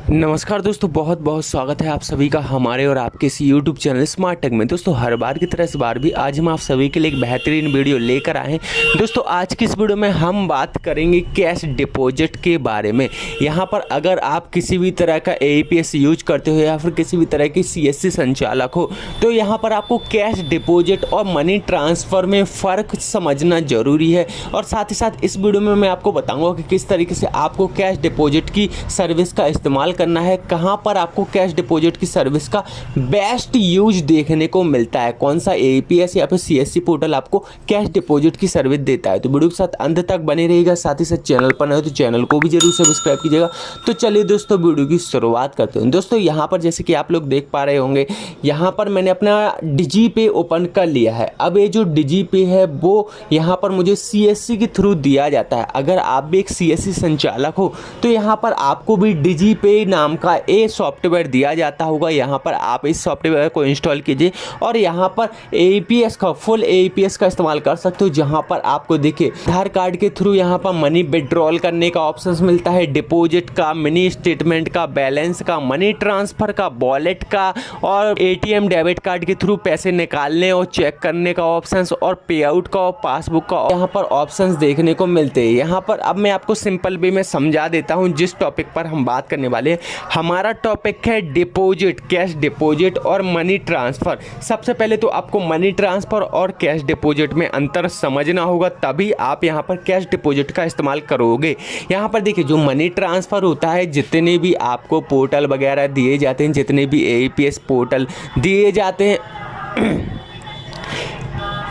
नमस्कार दोस्तों, बहुत बहुत स्वागत है आप सभी का हमारे और आपके इस YouTube चैनल स्मार्ट टेक में। दोस्तों हर बार की तरह इस बार भी आज हम आप सभी के लिए एक बेहतरीन वीडियो लेकर आए हैं। दोस्तों आज की इस वीडियो में हम बात करेंगे कैश डिपॉजिट के बारे में। यहाँ पर अगर आप किसी भी तरह का APS यूज करते हो या फिर किसी भी तरह की CSC संचालक हो तो यहाँ पर आपको कैश डिपॉजिट और मनी ट्रांसफ़र में फ़र्क समझना ज़रूरी है। और साथ ही साथ इस वीडियो में मैं आपको बताऊँगा कि किस तरीके से आपको कैश डिपॉजिट की सर्विस का इस्तेमाल करना है, कहां पर आपको कैश डिपॉजिट की सर्विस का बेस्ट यूज देखने को मिलता है, कौन सा APS या फिर CSC पोर्टल आपको कैश डिपॉजिट की सर्विस देता है। तो वीडियो के साथ अंत तक बने रहिएगा। साथ ही साथ चैनल पर नए हो तो चैनल को भी जरूर सब्सक्राइब कीजिएगा। तो चलिए दोस्तों वीडियो की शुरुआत करते हैं। दोस्तों यहाँ पर जैसे कि आप लोग देख पा रहे होंगे, यहाँ पर मैंने अपना DigiPay ओपन कर लिया है। अब ये जो DigiPay है वो यहाँ पर मुझे CSC के थ्रू दिया जाता है। अगर आप भी एक CSC संचालक हो तो यहाँ पर आपको भी DigiPay नाम का एक सॉफ्टवेयर दिया जाता होगा। यहाँ पर आप इस सॉफ्टवेयर को इंस्टॉल कीजिए और यहाँ पर APS का फुल APS का इस्तेमाल कर सकते हो। जहाँ पर आपको देखिए आधार कार्ड के थ्रू यहाँ पर मनी विड्रॉल करने का ऑप्शन मिलता है, डिपॉजिट का, मिनी स्टेटमेंट का, बैलेंस का, मनी ट्रांसफ़र का, वॉलेट का और ATM डेबिट कार्ड के थ्रू पैसे निकालने और चेक करने का ऑप्शन और पे आउट का और पासबुक का यहाँ पर ऑप्शंस देखने को मिलते हैं। यहाँ पर अब मैं आपको सिंपल वे में समझा देता हूँ जिस टॉपिक पर हम बात करने वाले हैं। हमारा टॉपिक है डिपॉजिट, कैश डिपॉजिट और मनी ट्रांसफ़र। सबसे पहले तो आपको मनी ट्रांसफ़र और कैश डिपॉजिट में अंतर समझना होगा, तभी आप यहाँ पर कैश डिपॉजिट का इस्तेमाल करोगे। यहाँ पर देखिए जो मनी ट्रांसफ़र होता है, जितने भी आपको पोर्टल वगैरह दिए जाते हैं, जितने भी APS पोर्टल दिए जाते हैं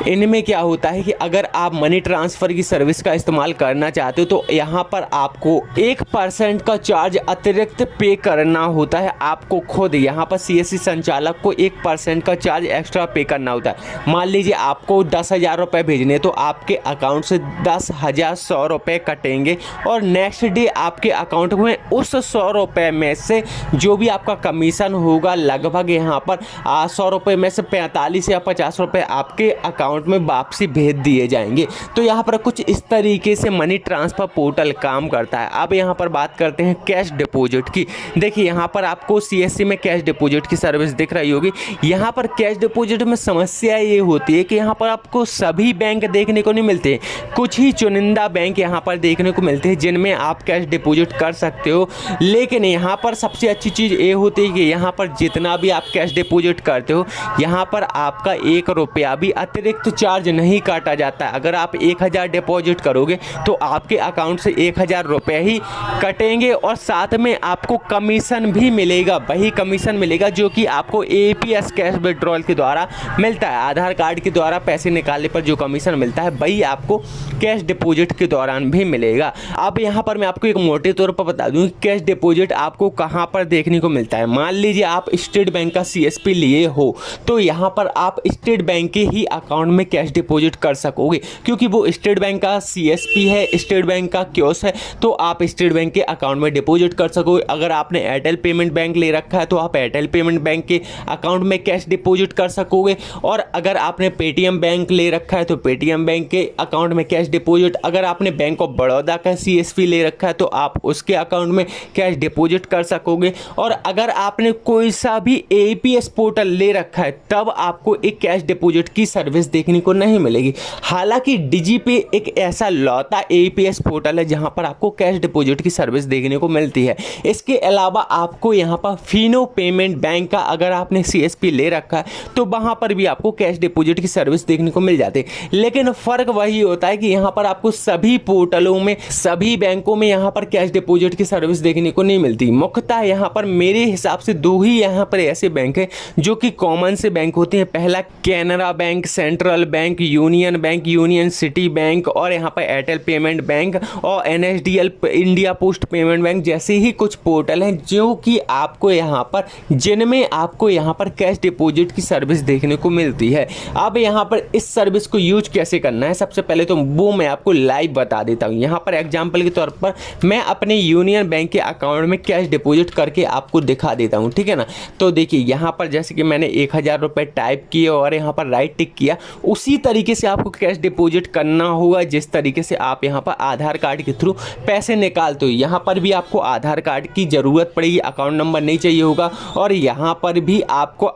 इनमें क्या होता है कि अगर आप मनी ट्रांसफ़र की सर्विस का इस्तेमाल करना चाहते हो तो यहाँ पर आपको 1% का चार्ज अतिरिक्त पे करना होता है। आपको खुद यहाँ पर CSC संचालक को 1% का चार्ज एक्स्ट्रा पे करना होता है। मान लीजिए आपको 10,000 रुपये भेजने तो आपके अकाउंट से 10,100 रुपये कटेंगे और नेक्स्ट डे आपके अकाउंट में उस 100 रुपये में से जो भी आपका कमीशन होगा लगभग यहाँ पर 100 रुपये में से 45 या 50 रुपये आपके अकाउंट में वापसी भेज दिए जाएंगे। तो यहाँ पर कुछ इस तरीके से मनी ट्रांसफ़र पोर्टल काम करता है। अब यहाँ पर बात करते हैं कैश डिपॉजिट की। देखिए यहाँ पर आपको CSC में कैश डिपॉजिट की सर्विस दिख रही होगी। यहाँ पर कैश डिपॉजिट में समस्या ये होती है कि यहाँ पर आपको सभी बैंक देखने को नहीं मिलते, कुछ ही चुनिंदा बैंक यहाँ पर देखने को मिलते हैं जिनमें आप कैश डिपॉजिट कर सकते हो। लेकिन यहाँ पर सबसे अच्छी चीज़ ये होती है कि यहाँ पर जितना भी आप कैश डिपॉजिट करते हो यहाँ पर आपका 1 रुपया भी अतिरिक्त चार्ज नहीं काटा जाता है। अगर आप 1,000 डिपॉजिट करोगे तो आपके अकाउंट से 1,000 रुपये ही कटेंगे और साथ में आपको कमीशन भी मिलेगा, वही कमीशन मिलेगा जो कि आपको APS कैश विड्रॉल के द्वारा मिलता है। आधार कार्ड के द्वारा पैसे निकालने पर जो कमीशन मिलता है वही आपको कैश डिपॉजिट के दौरान भी मिलेगा। अब यहाँ पर मैं आपको एक मोटे तौर पर बता दूँ कैश डिपॉजिट आपको कहाँ पर देखने को मिलता है। मान लीजिए आप स्टेट बैंक का CSP लिए हो तो यहाँ पर आप स्टेट बैंक के ही अकाउंट में कैश डिपॉजिट कर सकोगे, क्योंकि वो स्टेट बैंक का CSP है, स्टेट बैंक का क्योस है, तो आप स्टेट बैंक के अकाउंट में डिपॉजिट कर सकोगे। अगर आपने एयरटेल पेमेंट बैंक ले रखा है तो आप एयरटेल पेमेंट बैंक के अकाउंट में कैश डिपॉजिट कर सकोगे। और अगर आपने पेटीएम बैंक ले रखा है तो पेटीएम बैंक के अकाउंट में कैश डिपॉजिट, अगर आपने बैंक ऑफ बड़ौदा का CSP ले रखा है तो आप उसके अकाउंट में कैश डिपॉजिट कर सकोगे। और अगर आपने कोई सा भी APS पोर्टल ले रखा है तब आपको एक कैश डिपॉजिट की सर्विस देखने को नहीं मिलेगी। हालांकि DigiPay एक ऐसा लौता APS पोर्टल है जहां पर आपको कैश डिपॉजिट की सर्विस देखने को मिलती है। इसके अलावा आपको यहां पर फिनो पेमेंट बैंक का अगर आपने CSP ले रखा है तो वहां पर भी आपको कैश डिपॉजिट की सर्विस देखने को मिल जाती है। लेकिन फ़र्क वही होता है कि यहां पर आपको सभी पोर्टलों में, सभी बैंकों में यहां पर कैश डिपॉजिट की सर्विस देखने को नहीं मिलती। मुख्यतः यहां पर मेरे हिसाब से 2 ही यहां पर ऐसे बैंक हैं जो कि कॉमन से बैंक होते हैं। पहला Canara bank, central bank, union bank, union city bank और यहाँ पर एयरटेल पेमेंट बैंक और NSDL India post payment bank जैसे ही कुछ पोर्टल हैं जो कि आपको यहाँ पर, जिनमें आपको यहाँ पर कैश डिपॉजिट की सर्विस देखने को मिलती है। अब यहाँ पर इस सर्विस को यूज कैसे करना है, सबसे पहले तो वो मैं आपको लाइव बता देता हूँ। यहाँ पर एग्जाम्पल के तौर पर मैं अपने यूनियन बैंक के अकाउंट में कैश डिपॉजिट करके आपको दिखा देता हूँ, ठीक है ना। तो देखिए यहाँ पर जैसे कि मैंने 1,000 रुपये टाइप किए और यहाँ पर राइट टिक किया, उसी तरीके से आपको कैश डिपॉजिट करना होगा जिस तरीके से आप यहाँ पर आधार कार्ड के थ्रू पैसे निकालते हो। यहाँ पर भी आपको आधार कार्ड की ज़रूरत पड़ेगी, अकाउंट नंबर नहीं चाहिए होगा, और यहाँ पर भी आपको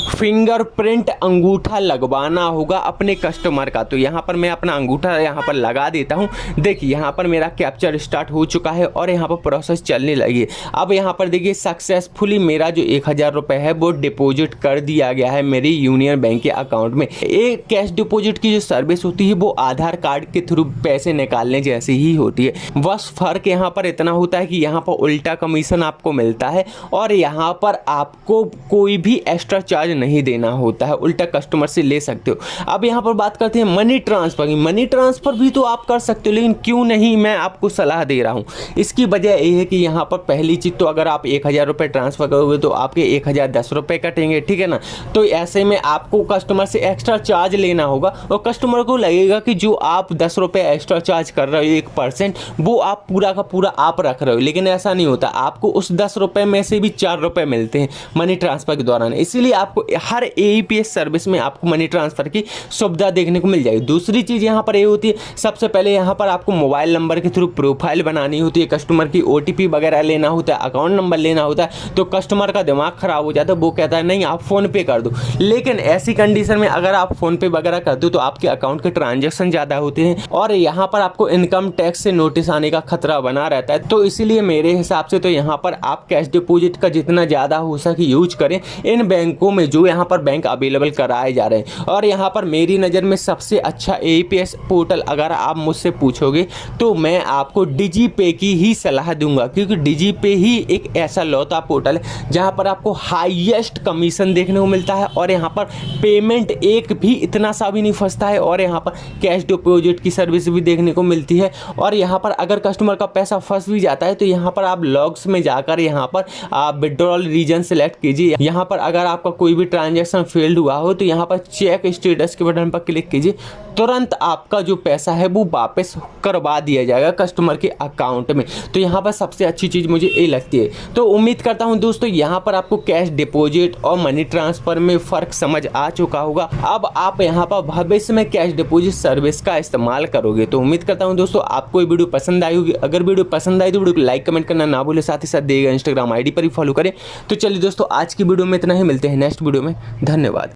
फिंगरप्रिंट अंगूठा लगवाना होगा अपने कस्टमर का। तो यहाँ पर मैं अपना अंगूठा यहाँ पर लगा देता हूँ। देखिए यहाँ पर मेरा कैप्चर स्टार्ट हो चुका है और यहाँ पर प्रोसेस चलने लगी है। अब यहाँ पर देखिए सक्सेसफुली मेरा जो 1000 रुपये है वो डिपॉजिट कर दिया गया है मेरी यूनियन बैंक के अकाउंट में। एक कैश डिपॉजिट की जो सर्विस होती है वो आधार कार्ड के थ्रू पैसे निकालने जैसी ही होती है, बस फ़र्क यहाँ पर इतना होता है कि यहाँ पर उल्टा कमीशन आपको मिलता है और यहाँ पर आपको कोई भी एक्स्ट्रा चार्ज नहीं देना होता है, उल्टा कस्टमर से ले सकते हो। अब यहाँ पर बात करते हैं मनी ट्रांसफ़र की। मनी ट्रांसफ़र भी तो आप कर सकते हो, लेकिन क्यों नहीं, मैं आपको सलाह दे रहा हूँ। इसकी वजह ये है कि यहाँ पर पहली चीज़ तो अगर आप 1000 रुपये ट्रांसफ़र करोगे तो आपके 1010 रुपये कटेंगे, ठीक है ना। तो ऐसे में आपको कस्टमर से एक्स्ट्रा चार्ज लेना होगा और कस्टमर को लगेगा कि जो आप 10 रुपये एक्स्ट्रा चार्ज कर रहे हो 1%, वो आप पूरा का पूरा आप रख रहे हो, लेकिन ऐसा नहीं होता। आपको उस 10 रुपये में से भी 4 रुपये मिलते हैं मनी ट्रांसफ़र के दौरान। इसीलिए आपको हर AEPS सर्विस में आपको मनी ट्रांसफ़र की सुविधा देखने को मिल जाएगी। दूसरी चीज़ यहाँ पर ये होती है, सबसे पहले यहाँ पर आपको मोबाइल नंबर के थ्रू प्रोफाइल बनानी होती है, कस्टमर की OTP वगैरह लेना होता है, अकाउंट नंबर लेना होता है। तो कस्टमर का दिमाग ख़राब हो जाता है, वो कहता है नहीं आप फ़ोन पे कर दो। लेकिन ऐसी कंडीशन में अगर आप फ़ोन पे वगैरह कर दो तो आपके अकाउंट के ट्रांजेक्शन ज़्यादा होते हैं और यहाँ पर आपको इनकम टैक्स से नोटिस आने का खतरा बना रहता है। तो इसीलिए मेरे हिसाब से तो यहाँ पर आप कैश डिपॉजिट का जितना ज़्यादा हो सके यूज करें इन बैंकों में जो यहाँ पर बैंक अवेलेबल कराए जा रहे हैं। और यहाँ पर मेरी नज़र में सबसे अच्छा AEPS पोर्टल अगर आप मुझसे पूछोगे तो मैं आपको डिजीपे की ही सलाह दूंगा, क्योंकि डिजीपे ही एक ऐसा लौता पोर्टल है जहाँ पर आपको हाईएस्ट कमीशन देखने को मिलता है और यहाँ पर पेमेंट एक भी इतना सा भी नहीं फंसता है और यहाँ पर कैश डिपॉजिट की सर्विस भी देखने को मिलती है। और यहाँ पर अगर कस्टमर का पैसा फंस भी जाता है तो यहाँ पर आप लॉग्स में जाकर यहाँ पर आप विड्रॉल रीजन सेलेक्ट कीजिए। यहाँ पर अगर आपका कोई भी ट्रांजैक्शन फेल्ड हुआ हो तो यहाँ पर चेक स्टेटस के बटन पर क्लिक कीजिए, तुरंत आपका जो पैसा है वो वापस करवा दिया जाएगा कस्टमर के अकाउंट में। तो यहाँ पर सबसे अच्छी चीज़ मुझे ये लगती है। तो उम्मीद करता हूँ दोस्तों यहाँ पर आपको कैश डिपॉजिट और मनी ट्रांसफ़र में फ़र्क समझ आ चुका होगा। अब आप यहाँ पर भविष्य में कैश डिपॉजिट सर्विस का इस्तेमाल करोगे। तो उम्मीद करता हूँ दोस्तों आपको ये वीडियो पसंद आई होगी। अगर वीडियो पसंद आई तो वीडियो को लाइक कमेंट करना ना भूलें, साथ ही साथ दिए गए इंस्टाग्राम ID पर ही फॉलो करें। तो चलिए दोस्तों आज की वीडियो में इतना ही, मिलते हैं नेक्स्ट वीडियो में। धन्यवाद।